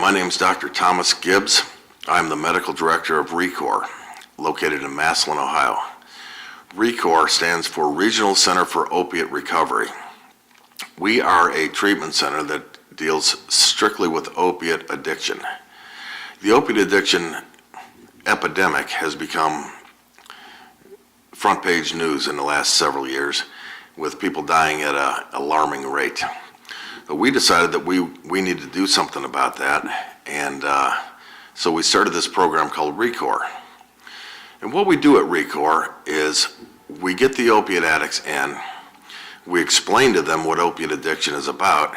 My name is Dr. Thomas Gibbs. I'm the medical director of ReCOR, located in Massillon, Ohio. ReCOR stands for Regional Center for Opiate Recovery. We are a treatment center that deals strictly with opiate addiction. The opiate addiction epidemic has become front page news in the last several years, with people dying at an alarming rate. But we decided that we need to do something about that, and so we started this program called ReCOR. And what we do at ReCOR is we get the opiate addicts in, we explain to them what opiate addiction is about,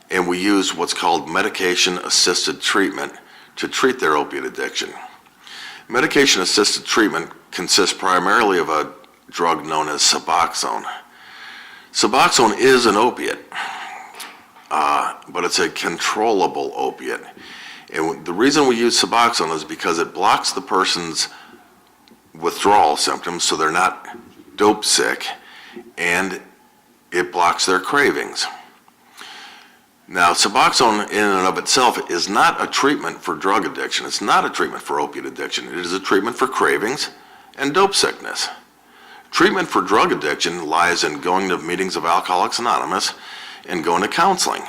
and we use what's called medication-assisted treatment to treat their opiate addiction. Medication-assisted treatment consists primarily of a drug known as Suboxone. Suboxone is an opiate, but it's a controllable opiate. And the reason we use Suboxone is because it blocks the person's withdrawal symptoms so they're not dope sick, and it blocks their cravings. Now, Suboxone in and of itself is not a treatment for drug addiction. It's not a treatment for opiate addiction. It is a treatment for cravings and dope sickness. Treatment for drug addiction lies in going to meetings of Alcoholics Anonymous and going to counseling.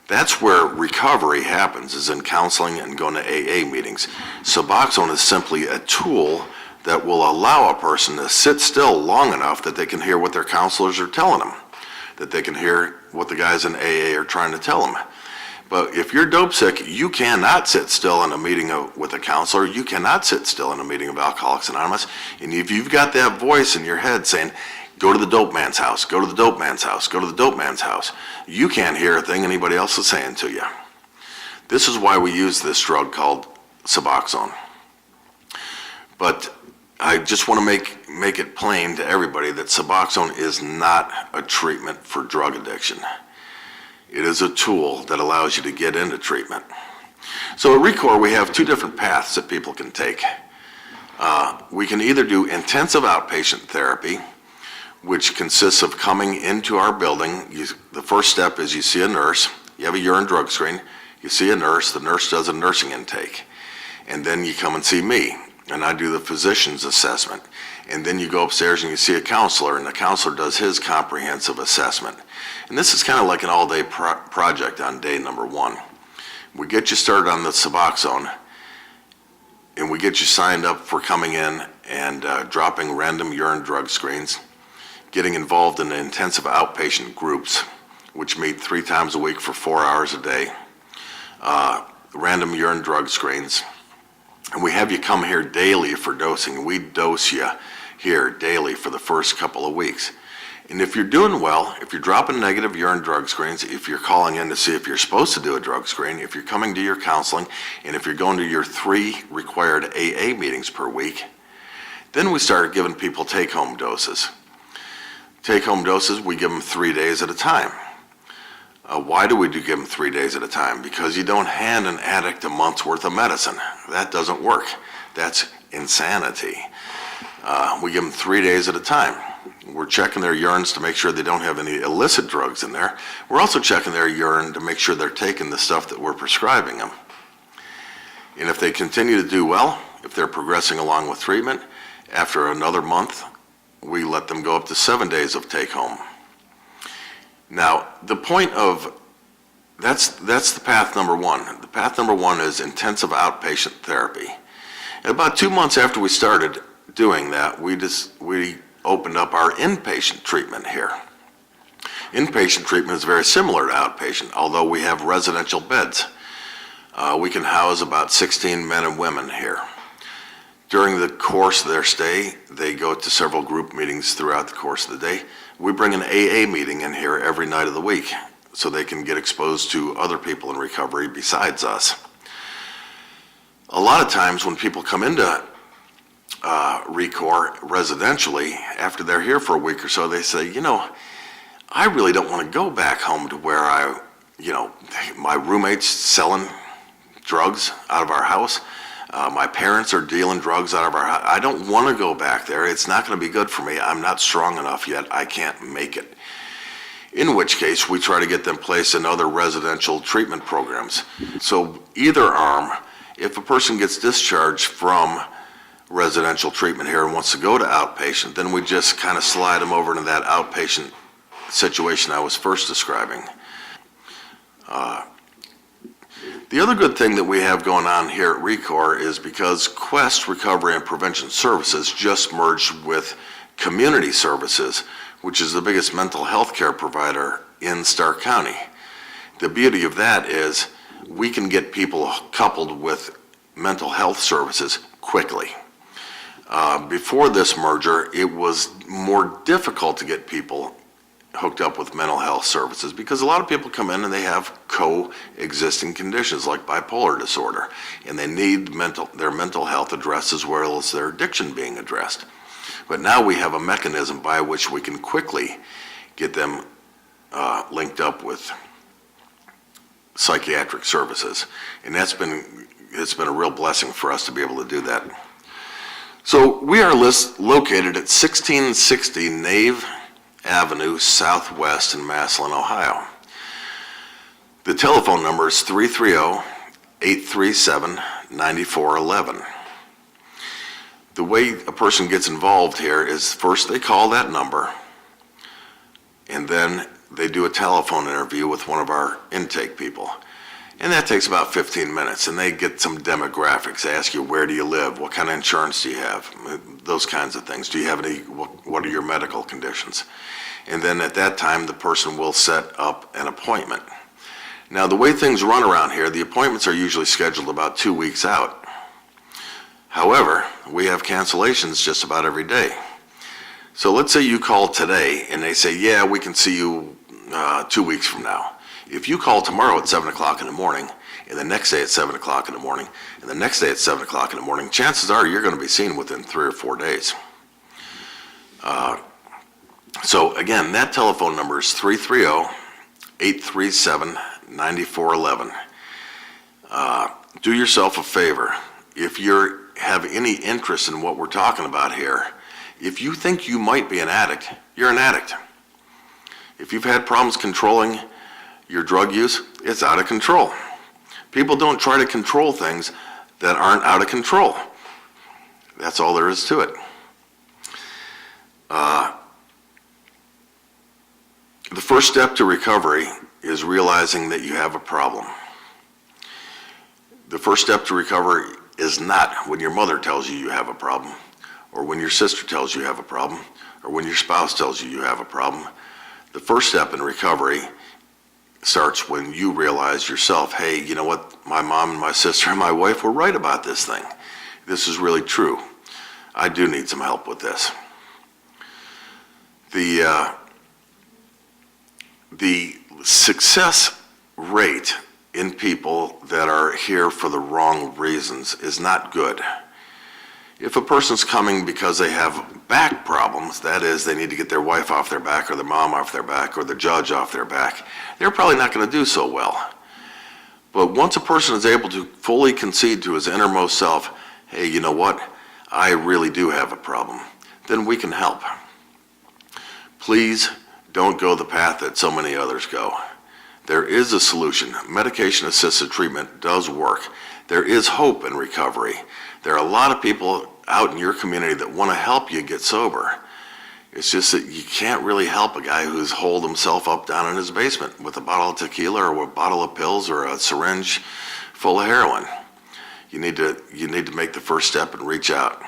That's where recovery happens, is in counseling and going to AA meetings. Suboxone is simply a tool that will allow a person to sit still long enough that they can hear what their counselors are telling them, that they can hear what the guys in AA are trying to tell them. But if you're dope sick, you cannot sit still in a meeting with a counselor. You cannot sit still in a meeting of Alcoholics Anonymous. And if you've got that voice in your head saying, go to the dope man's house, go to the dope man's house, go to the dope man's house, you can't hear a thing anybody else is saying to you. This is why we use this drug called Suboxone. But I just want to make it plain to everybody that Suboxone is not a treatment for drug addiction. It is a tool that allows you to get into treatment. So at ReCOR, we have two different paths that people can take. We can either do intensive outpatient therapy, which consists of coming into our building. The first step is you see a nurse, you have a urine drug screen, you see a nurse, the nurse does a nursing intake, and then you come and see me, and I do the physician's assessment. And then you go upstairs and you see a counselor, and the counselor does his comprehensive assessment. And this is kind of like an all-day project on day number one. We get you started on the Suboxone, and we get you signed up for coming in and dropping random urine drug screens, getting involved in the intensive outpatient groups, which meet 3 times a week for 4 hours a day, random urine drug screens. And we have you come here daily for dosing. We dose you here daily for the first couple of weeks. And if you're doing well, if you're dropping negative urine drug screens, if you're calling in to see if you're supposed to do a drug screen, if you're coming to your counseling, and if you're going to your 3 required AA meetings per week, then we started giving people take-home doses. Take-home doses, we give them 3 days at a time. Why do we give them 3 days at a time? Because you don't hand an addict a month's worth of medicine. That doesn't work. That's insanity. We give them 3 days at a time. We're checking their urines to make sure they don't have any illicit drugs in there. We're also checking their urine to make sure they're taking the stuff that we're prescribing them. And if they continue to do well, if they're progressing along with treatment, after another month, we let them go up to 7 days of take-home. Now, the point of, that's the path number one. The path number one is intensive outpatient therapy. And about 2 months after we started doing that, we opened up our inpatient treatment here. Inpatient treatment is very similar to outpatient, although we have residential beds. We can house about 16 men and women here. During the course of their stay, they go to several group meetings throughout the course of the day. We bring an AA meeting in here every night of the week so they can get exposed to other people in recovery besides us. A lot of times when people come into ReCOR residentially, after they're here for a week or so, they say, you know, I really don't want to go back home to where my roommate's selling drugs out of our house. My parents are dealing drugs out of our house. I don't want to go back there. It's not going to be good for me. I'm not strong enough yet. I can't make it. in which case we try to get them placed in other residential treatment programs. So either arm, if a person gets discharged from residential treatment here and wants to go to outpatient, then we just kind of slide them over into that outpatient situation I was first describing. The other good thing that we have going on here at ReCOR is because Quest Recovery and Prevention Services just merged with Community Services, which is the biggest mental health care provider in Stark County. The beauty of that is we can get people coupled with mental health services quickly. Before this merger, it was more difficult to get people hooked up with mental health services because a lot of people come in and they have coexisting conditions like bipolar disorder, and they need their mental health addressed as well as their addiction being addressed. But now we have a mechanism by which we can quickly get them linked up with psychiatric services, and it's been a real blessing for us to be able to do that. So we are located at 1660 Nave Avenue Southwest in Massillon, Ohio. The telephone number is 330-837-9411. The way a person gets involved here is first they call that number, and then they do a telephone interview with one of our intake people. And that takes about 15 minutes, and they get some demographics. They ask you, where do you live? What kind of insurance do you have? Those kinds of things. Do you have any, what are your medical conditions? And then at that time, the person will set up an appointment. Now, the way things run around here, the appointments are usually scheduled about 2 weeks out. However, we have cancellations just about every day. So let's say you call today, and they say, yeah, we can see you 2 weeks from now. If you call tomorrow at 7 o'clock in the morning, and the next day at 7 o'clock in the morning, and the next day at 7 o'clock in the morning, chances are you're going to be seen within 3 or 4 days. So again, that telephone number is 330-837-9411. Do yourself a favor. If you have any interest in what we're talking about here, if you think you might be an addict, you're an addict. If you've had problems controlling your drug use, it's out of control. People don't try to control things that aren't out of control. That's all there is to it. The first step to recovery is realizing that you have a problem. The first step to recovery is not when your mother tells you you have a problem, or when your sister tells you have a problem, or when your spouse tells you you have a problem. The first step in recovery starts when you realize yourself, hey, you know what, my mom and my sister and my wife were right about this thing. This is really true. I do need some help with this. The success rate in people that are here for the wrong reasons is not good. If a person's coming because they have back problems, that is, they need to get their wife off their back or their mom off their back or the judge off their back, they're probably not going to do so well. But once a person is able to fully concede to his innermost self, hey, you know what, I really do have a problem, then we can help. Please don't go the path that so many others go. There is a solution. Medication-assisted treatment does work. There is hope in recovery. There are a lot of people out in your community that want to help you get sober. It's just that you can't really help a guy who's holed himself up down in his basement with a bottle of tequila or a bottle of pills or a syringe full of heroin. You need to make the first step and reach out.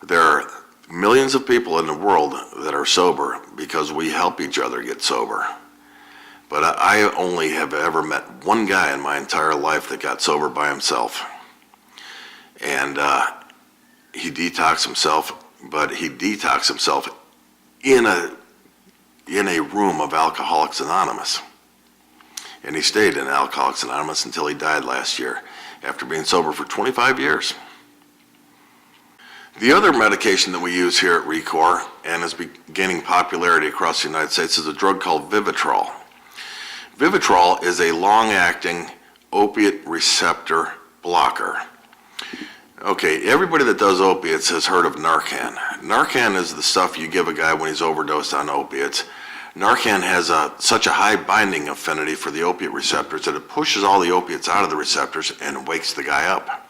There are millions of people in the world that are sober because we help each other get sober. But I only have ever met one guy in my entire life that got sober by himself. And he detoxed himself, but he detoxed himself in a room of Alcoholics Anonymous. And he stayed in Alcoholics Anonymous until he died last year after being sober for 25 years. The other medication that we use here at ReCOR and is gaining popularity across the United States is a drug called Vivitrol. Vivitrol is a long-acting opiate receptor blocker. Okay, everybody that does opiates has heard of Narcan. Narcan is the stuff you give a guy when he's overdosed on opiates. Narcan has such a high binding affinity for the opiate receptors that it pushes all the opiates out of the receptors and wakes the guy up.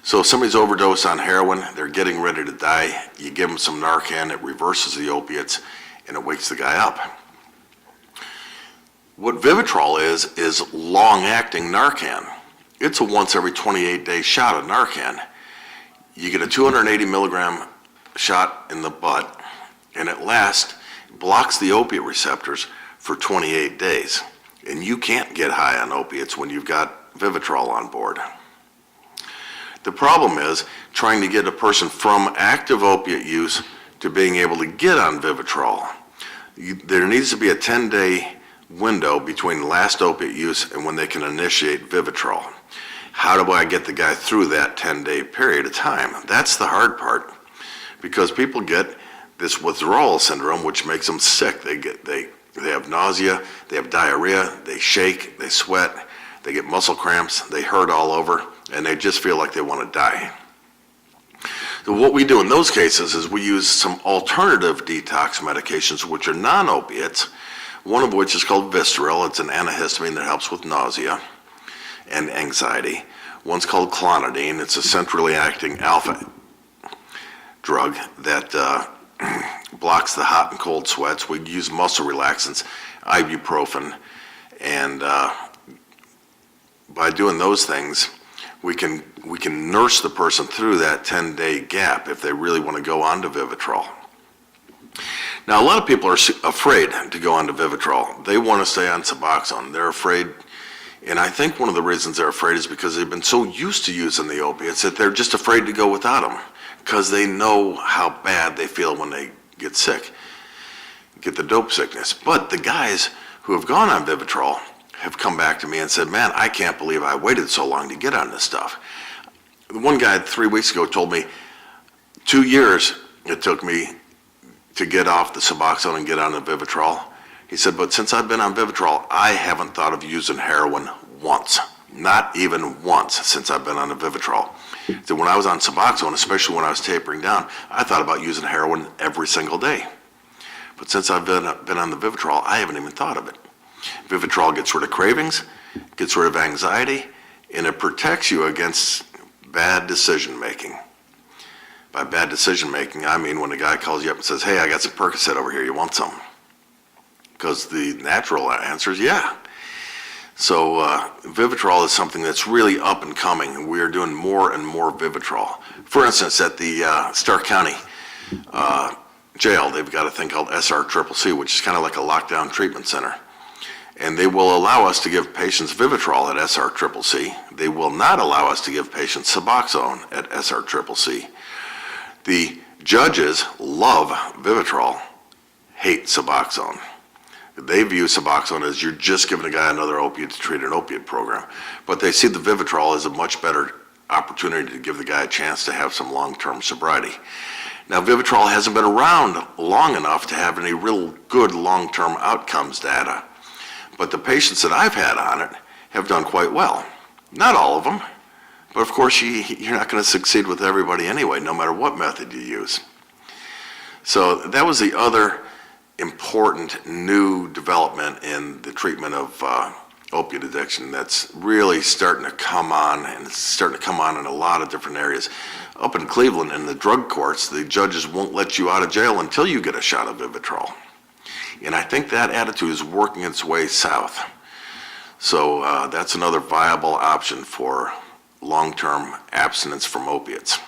So if somebody's overdosed on heroin, they're getting ready to die, you give them some Narcan, it reverses the opiates and it wakes the guy up. What Vivitrol is long-acting Narcan. It's a once every 28-day shot of Narcan. You get a 280 milligram shot in the butt, and it blocks the opiate receptors for 28 days. And you can't get high on opiates when you've got Vivitrol on board. The problem is trying to get a person from active opiate use to being able to get on Vivitrol. There needs to be a 10-day window between last opiate use and when they can initiate Vivitrol. How do I get the guy through that 10-day period of time? That's the hard part, because people get this withdrawal syndrome, which makes them sick. They have nausea, they have diarrhea, they shake, they sweat, they get muscle cramps, they hurt all over, and they just feel like they want to die. So what we do in those cases is we use some alternative detox medications, which are non-opiates, one of which is called Vivitrol. It's an antihistamine that helps with nausea and anxiety. One's called clonidine. It's a centrally acting alpha drug that blocks the hot and cold sweats. We use muscle relaxants, ibuprofen, and by doing those things, we can nurse the person through that 10-day gap if they really want to go on to Vivitrol. Now, a lot of people are afraid to go on to Vivitrol. They want to stay on Suboxone. They're afraid, and I think one of the reasons they're afraid is because they've been so used to using the opiates that they're just afraid to go without them, because they know how bad they feel when they get sick, get the dope sickness. But the guys who have gone on Vivitrol have come back to me and said, man, I can't believe I waited so long to get on this stuff. One guy 3 weeks ago told me 2 years it took me to get off the Suboxone and get on the Vivitrol. He said, but since I've been on Vivitrol, I haven't thought of using heroin once. Not even once since I've been on the Vivitrol. So when I was on Suboxone, especially when I was tapering down, I thought about using heroin every single day. But since I've been on the Vivitrol, I haven't even thought of it. Vivitrol gets rid of cravings, gets rid of anxiety, and it protects you against bad decision making. By bad decision making, I mean when a guy calls you up and says, hey, I got some Percocet over here, you want some? Because the natural answer is yeah. So Vivitrol is something that's really up and coming, and we are doing more and more Vivitrol. For instance, at the Stark County jail, they've got a thing called SRCCC, which is kind of like a lockdown treatment center. And they will allow us to give patients Vivitrol at SRCCC. They will not allow us to give patients Suboxone at SRCCC. The judges love Vivitrol, hate Suboxone. They view Suboxone as you're just giving a guy another opiate to treat an opiate program. But they see the Vivitrol as a much better opportunity to give the guy a chance to have some long-term sobriety. Now, Vivitrol hasn't been around long enough to have any real good long-term outcomes data. But the patients that I've had on it have done quite well. Not all of them, but of course you're not going to succeed with everybody anyway, no matter what method you use. So that was the other important new development in the treatment of opiate addiction that's really starting to come on, and it's starting to come on in a lot of different areas. Up in Cleveland, in the drug courts, the judges won't let you out of jail until you get a shot of Vivitrol. And I think that attitude is working its way south. So that's another viable option for long-term abstinence from opiates.